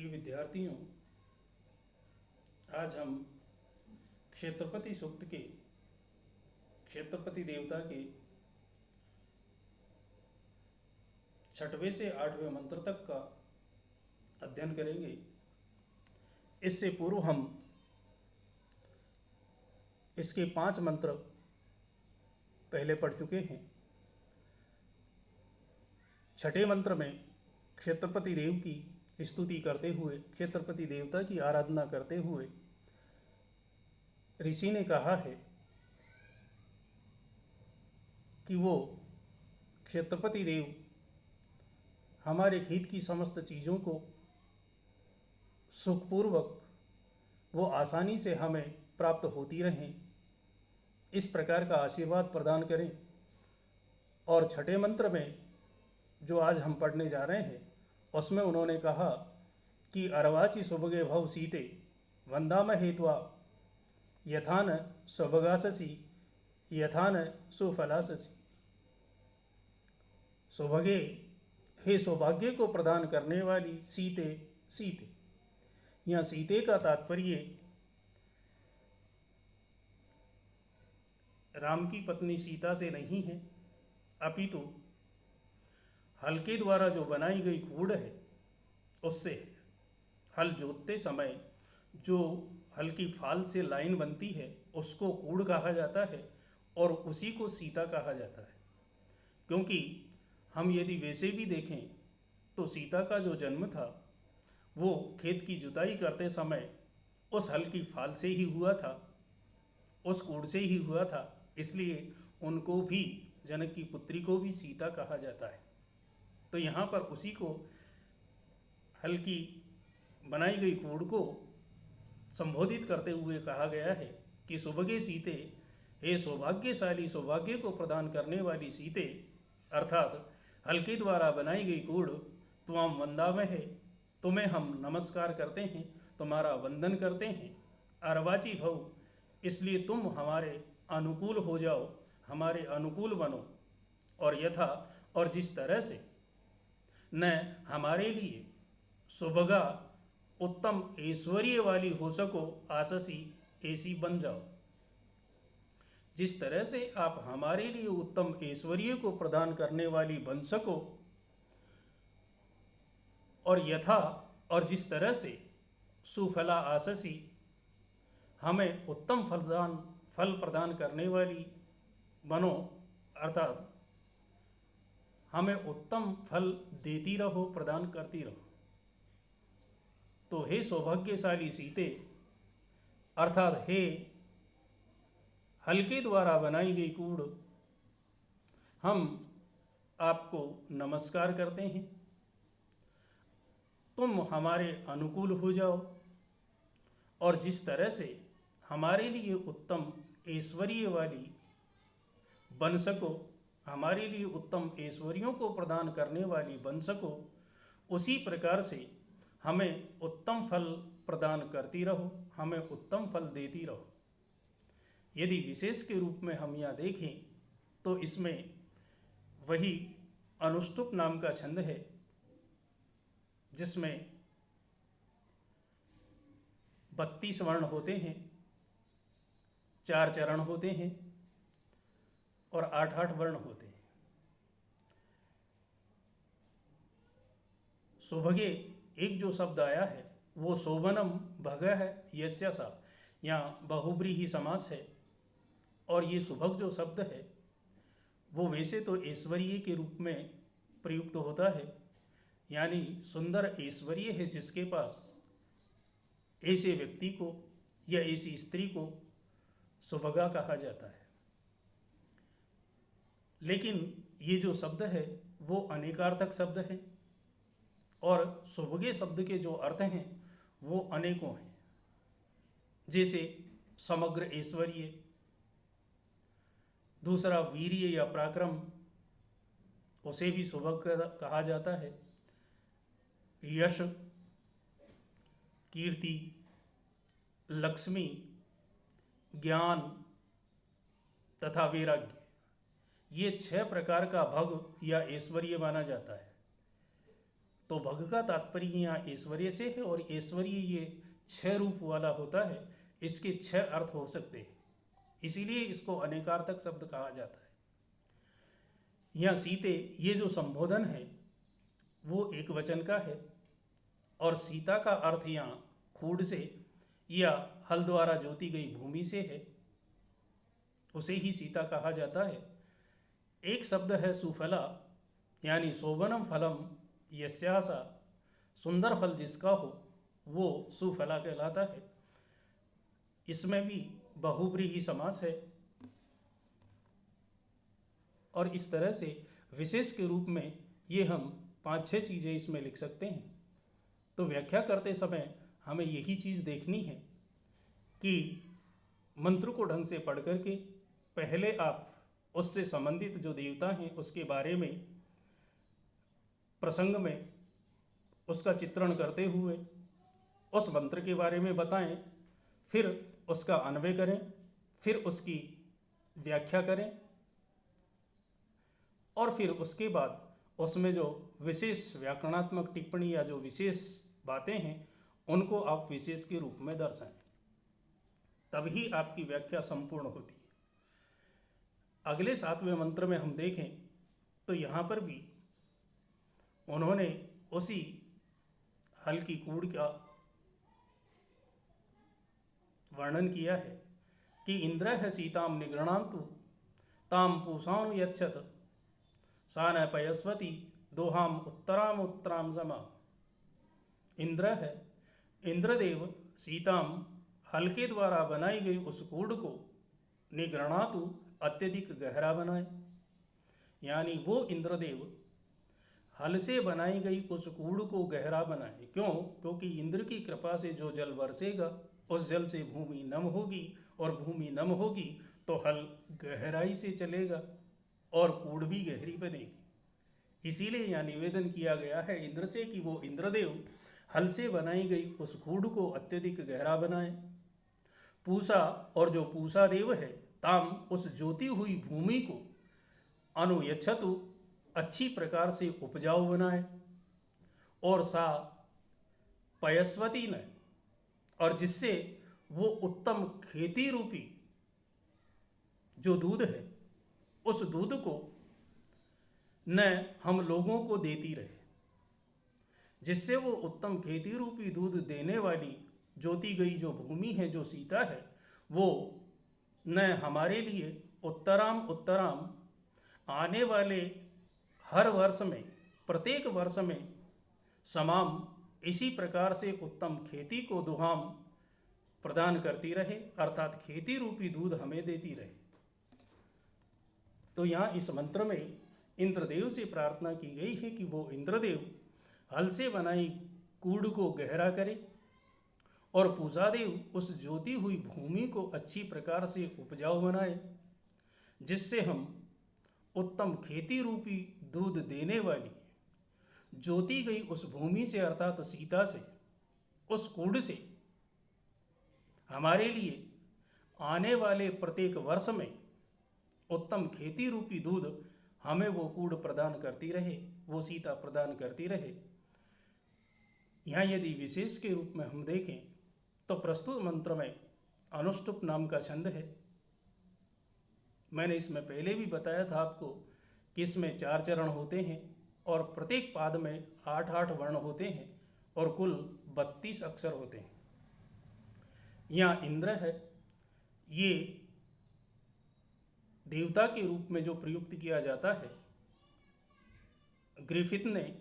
विद्यार्थियों, आज हम क्षेत्रपति सूक्त के क्षेत्रपति देवता के 6वें से 8वें मंत्र तक का अध्ययन करेंगे। इससे पूर्व हम इसके 5 मंत्र पहले पढ़ चुके हैं। 6ठे मंत्र में क्षेत्रपति देव की स्तुति करते हुए, क्षेत्रपति देवता की आराधना करते हुए ऋषि ने कहा है कि वो क्षेत्रपति देव हमारे हित की समस्त चीज़ों को सुखपूर्वक वो आसानी से हमें प्राप्त होती रहें, इस प्रकार का आशीर्वाद प्रदान करें। और 6ठे मंत्र में जो आज हम पढ़ने जा रहे हैं उसमें उन्होंने कहा कि अर्वाचि सुभगे भव सीते वंदाम हेत्वा यथान सुभगाससी यथान सुफलाससी। सुभगे, हे सौभाग्य को प्रदान करने वाली सीते। सीते, यहाँ सीते का तात्पर्य राम की पत्नी सीता से नहीं है, अपितु हल के द्वारा जो बनाई गई कूड़ है उससे है। हल जोतते समय जो हल की फाल से लाइन बनती है उसको कूड़ कहा जाता है और उसी को सीता कहा जाता है। क्योंकि हम यदि वैसे भी देखें तो सीता का जो जन्म था वो खेत की जुताई करते समय उस हल की फाल से ही हुआ था, उस कूड़ से ही हुआ था, इसलिए उनको भी, जनक की पुत्री को भी सीता कहा जाता है। तो यहाँ पर उसी को, हल की बनाई गई कूड़ को संबोधित करते हुए कहा गया है कि सुभगे सीते, हे सौभाग्यशाली, सौभाग्य को प्रदान करने वाली सीते, अर्थात हल के द्वारा बनाई गई कूड़ त्वाम वंदामहे, तुम्हें हम नमस्कार करते हैं, तुम्हारा वंदन करते हैं। अर्वाचि भव, इसलिए तुम हमारे अनुकूल हो जाओ, हमारे अनुकूल बनो। और यथा, और जिस तरह से, न हमारे लिए सुभगा, उत्तम ऐश्वर्य वाली हो सको, आससी, ऐसी बन जाओ। जिस तरह से आप हमारे लिए उत्तम ऐश्वर्य को प्रदान करने वाली बन सको, और यथा, और जिस तरह से सुफला आससी, हमें उत्तम फल प्रदान करने वाली बनो, अर्थात हमें उत्तम फल देती रहो, प्रदान करती रहो। तो हे सौभाग्यशाली सीते, अर्थात हे हल के द्वारा बनाई गई कूड़, हम आपको नमस्कार करते हैं। तुम हमारे अनुकूल हो जाओ और जिस तरह से हमारे लिए उत्तम ऐश्वर्य वाली बन सको, हमारे लिए उत्तम ऐश्वर्यों को प्रदान करने वाली बन सको, उसी प्रकार से हमें उत्तम फल प्रदान करती रहो, हमें उत्तम फल देती रहो। यदि विशेष के रूप में हम यहाँ देखें तो इसमें वही अनुष्टुप नाम का छंद है जिसमें 32 वर्ण होते हैं, 4 चरण होते हैं और 8-8 वर्ण होते हैं। सुभगे एक जो शब्द आया है वो शोभनम भग है, यस्य सा, यहाँ बहुब्रीहि समास है। और ये सुभग जो शब्द है वो वैसे तो ऐश्वर्य के रूप में प्रयुक्त होता है, यानी सुंदर ऐश्वर्य है जिसके पास, ऐसे व्यक्ति को या ऐसी स्त्री को सुभगा कहा जाता है। लेकिन ये जो शब्द है वो अनेकार्थक शब्द है और सुभगे शब्द के जो अर्थ हैं वो अनेकों हैं। जैसे समग्र ऐश्वर्य, दूसरा वीर्य या पराक्रम, उसे भी सुभग कहा जाता है। यश, कीर्ति, लक्ष्मी, ज्ञान तथा वैराग्य, ये 6 प्रकार का भग या ऐश्वर्य माना जाता है। तो भग का तात्पर्य यहाँ ऐश्वर्य से है, और ऐश्वर्य ये 6 रूप वाला होता है, इसके 6 अर्थ हो सकते हैं, इसीलिए इसको अनेकार्थक शब्द कहा जाता है। यहाँ सीते ये जो संबोधन है वो एक वचन का है, और सीता का अर्थ यहाँ खूड से या हल द्वारा जोती गई भूमि से है, उसे ही सीता कहा जाता है। एक शब्द है सुफला, यानी शोभनम फलम यस्यासा, सुंदर फल जिसका हो वो सुफला कहलाता है। इसमें भी बहुव्रीहि समास है, और इस तरह से विशेष के रूप में ये हम 5-6 चीज़ें इसमें लिख सकते हैं। तो व्याख्या करते समय हमें यही चीज़ देखनी है कि मंत्र को ढंग से पढ़ करके पहले आप उससे संबंधित जो देवता हैं उसके बारे में प्रसंग में उसका चित्रण करते हुए उस मंत्र के बारे में बताएं, फिर उसका अन्वय करें, फिर उसकी व्याख्या करें, और फिर उसके बाद उसमें जो विशेष व्याकरणात्मक टिप्पणी या जो विशेष बातें हैं उनको आप विशेष के रूप में दर्शाएं, तभी आपकी व्याख्या संपूर्ण होती है। अगले 7वें मंत्र में हम देखें तो यहाँ पर भी उन्होंने उसी हल की कूड़ का वर्णन किया है कि इंद्र है सीताम निगृणांतु ताम पूषाणु यच्छत सा न पयस्वती दोहाम उत्तराम उत्तराम समा। इंद्र है, इंद्रदेव सीताम हल के द्वारा बनाई गई उस कूड़ को निगृणातु अत्यधिक गहरा बनाए, यानी वो इंद्रदेव हल से बनाई गई उस कूड़ को गहरा बनाए। क्यों? क्योंकि इंद्र की कृपा से जो जल बरसेगा उस जल से भूमि नम होगी, और भूमि नम होगी तो हल गहराई से चलेगा और कूड़ भी गहरी बनेगी। इसीलिए यहाँ निवेदन किया गया है इंद्र से कि वो इंद्रदेव हल से बनाई गई उस कूड़ को अत्यधिक गहरा बनाए। पूषा, और जो पूषा देव है, ताम उस जोती हुई भूमि को अनुयच्छतु अच्छी प्रकार से उपजाऊ बनाए, और सा पयस्वती न, और जिससे वो उत्तम खेती रूपी जो दूध है उस दूध को न हम लोगों को देती रहे, जिससे वो उत्तम खेती रूपी दूध देने वाली जोती गई जो भूमि है, जो सीता है, वो न हमारे लिए उत्तराम उत्तराम आने वाले हर वर्ष में, प्रत्येक वर्ष में समाम इसी प्रकार से उत्तम खेती को दुहाम प्रदान करती रहे, अर्थात खेती रूपी दूध हमें देती रहे। तो यहाँ इस मंत्र में इंद्रदेव से प्रार्थना की गई है कि वो इंद्रदेव हल से बनाई कूड़ को गहरा करे, और पूषादेव उस जोती हुई भूमि को अच्छी प्रकार से उपजाऊ बनाए, जिससे हम उत्तम खेती रूपी दूध देने वाली जोती गई उस भूमि से, अर्थात सीता से, उस कूड़ से हमारे लिए आने वाले प्रत्येक वर्ष में उत्तम खेती रूपी दूध हमें वो कूड़ प्रदान करती रहे, वो सीता प्रदान करती रहे। यहाँ यदि विशेष के रूप में हम देखें तो प्रस्तुत मंत्र में अनुष्टुप नाम का छंद है। मैंने इसमें पहले भी बताया था आपको कि इसमें 4 चरण होते हैं, और प्रत्येक पाद में 8-8 वर्ण होते हैं, और कुल 32 अक्षर होते हैं। यहाँ इंद्र है, ये देवता के रूप में जो प्रयुक्त किया जाता है, ग्रिफिथ ने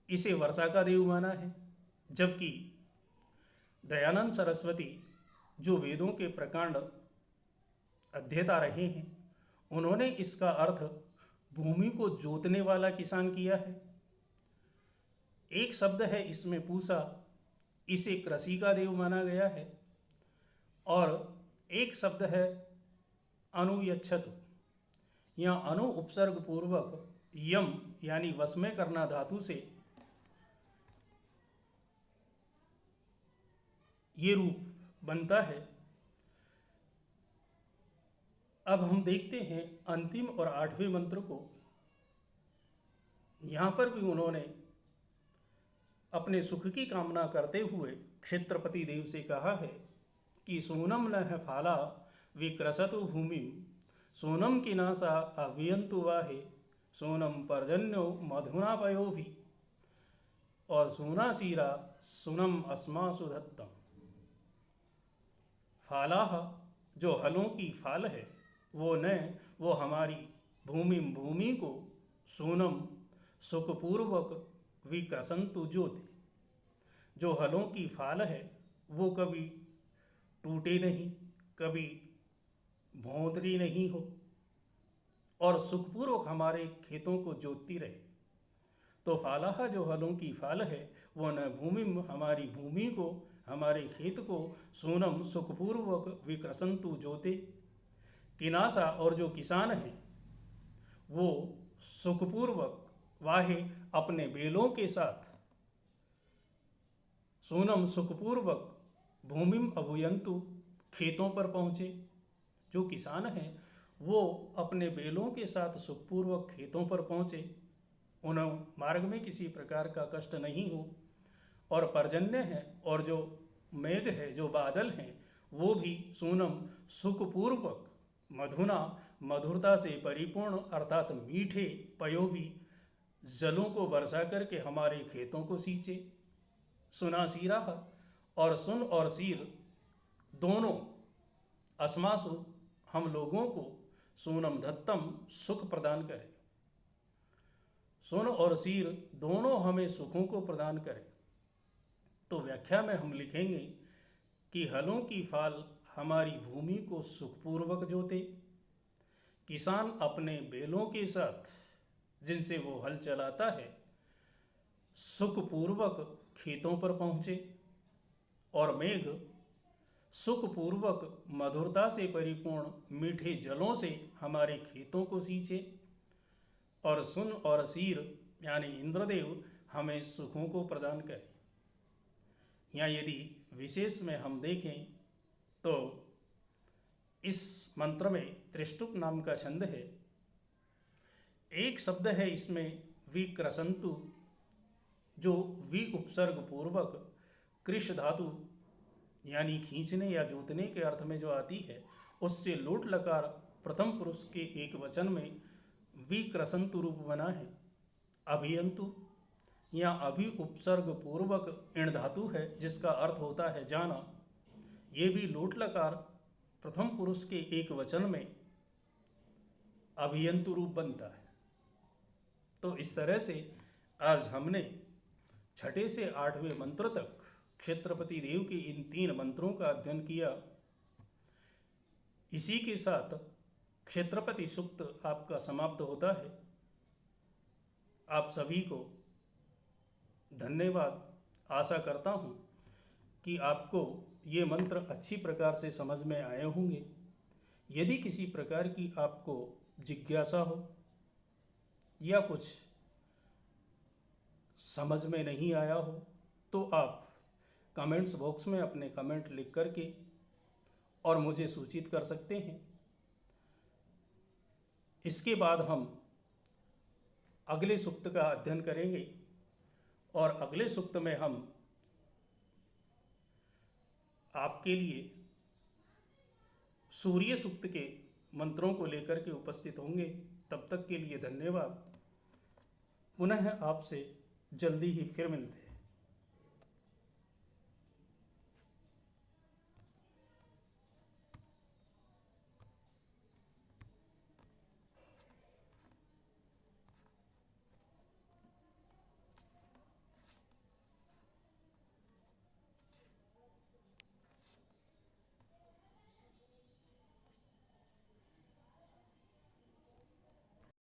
इसे वर्षा का देव माना है, जबकि दयानंद सरस्वती जो वेदों के प्रकांड अध्येता रहे हैं, उन्होंने इसका अर्थ भूमि को जोतने वाला किसान किया है। एक शब्द है इसमें पूषा, इसे कृषि का देव माना गया है, और एक शब्द है अनुयच्छतु। यहाँ अनु उपसर्ग पूर्वक यम यानी वश में करना धातु से ये रूप बनता है। अब हम देखते हैं अंतिम और 8वें मंत्र को। यहाँ पर भी उन्होंने अपने सुख की कामना करते हुए क्षेत्रपति देव से कहा है कि सोनम न है फाला विक्रसतु भूमि, सोनम की नासा अभियंतु वाहे, सोनम पर्जन्यो मधुना पयो भी, और सोना सीरा सुनम अस्मासु धत्तम। फालाह जो हलों की फाल है, वो हमारी भूमि को सोनम सुखपूर्वक विकसंतु ज्योति। जो हलों की फाल है वो कभी टूटे नहीं, कभी भौंतरी नहीं हो और सुखपूर्वक हमारे खेतों को जोतती रहे। तो फालाह जो हलों की फाल है वो न भूमि हमारी भूमि को, हमारे खेत को सोनम सुखपूर्वक विकसंतु जोते। किनासा और जो किसान हैं वो सुखपूर्वक वाहे अपने बेलों के साथ, सोनम सुखपूर्वक भूमिम अभुयंतु खेतों पर पहुँचे। जो किसान हैं वो अपने बेलों के साथ सुखपूर्वक खेतों पर पहुँचे, उन्हें मार्ग में किसी प्रकार का कष्ट नहीं हो। और पर्जन्य है और जो मेघ है, जो बादल हैं, वो भी सोनम सुखपूर्वक मधुना मधुरता से परिपूर्ण अर्थात मीठे पयोभी जलों को बरसा करके हमारे खेतों को सींचे। सुना सीरा और सुन और सीर दोनों अस्मासु हम लोगों को सोनम धत्तम सुख प्रदान करे। सुन और सीर दोनों हमें सुखों को प्रदान करें। तो व्याख्या में हम लिखेंगे कि हलों की फाल हमारी भूमि को सुखपूर्वक जोते, किसान अपने बैलों के साथ जिनसे वो हल चलाता है सुखपूर्वक खेतों पर पहुँचे, और मेघ सुखपूर्वक मधुरता से परिपूर्ण मीठे जलों से हमारे खेतों को सींचे, और सुन और सीर यानी इंद्रदेव हमें सुखों को प्रदान करें। यहाँ यदि विशेष में हम देखें तो इस मंत्र में त्रिष्टुप नाम का छंद है। एक शब्द है इसमें विक्रसंतु, जो वि उपसर्ग पूर्वक कृष धातु यानी खींचने या जोतने के अर्थ में जो आती है, उससे लोट लकार प्रथम पुरुष के एक वचन में विक्रसंतु रूप बना है। अभियंतु या अभि उपसर्ग पूर्वक इण धातु है जिसका अर्थ होता है जाना। ये भी लोट लकार प्रथम पुरुष के एक वचन में अभियंतु रूप बनता है। तो इस तरह से आज हमने छठे से आठवें मंत्र तक क्षेत्रपति देव के इन 3 मंत्रों का अध्ययन किया। इसी के साथ क्षेत्रपति सूक्त आपका समाप्त होता है। आप सभी को धन्यवाद। आशा करता हूँ कि आपको ये मंत्र अच्छी प्रकार से समझ में आए होंगे। यदि किसी प्रकार की आपको जिज्ञासा हो या कुछ समझ में नहीं आया हो तो आप कमेंट्स बॉक्स में अपने कमेंट लिख करके और मुझे सूचित कर सकते हैं। इसके बाद हम अगले सूक्त का अध्ययन करेंगे और अगले सूक्त में हम आपके लिए सूर्य सूक्त के मंत्रों को लेकर के उपस्थित होंगे। तब तक के लिए धन्यवाद। पुनः आपसे जल्दी ही फिर मिलते हैं।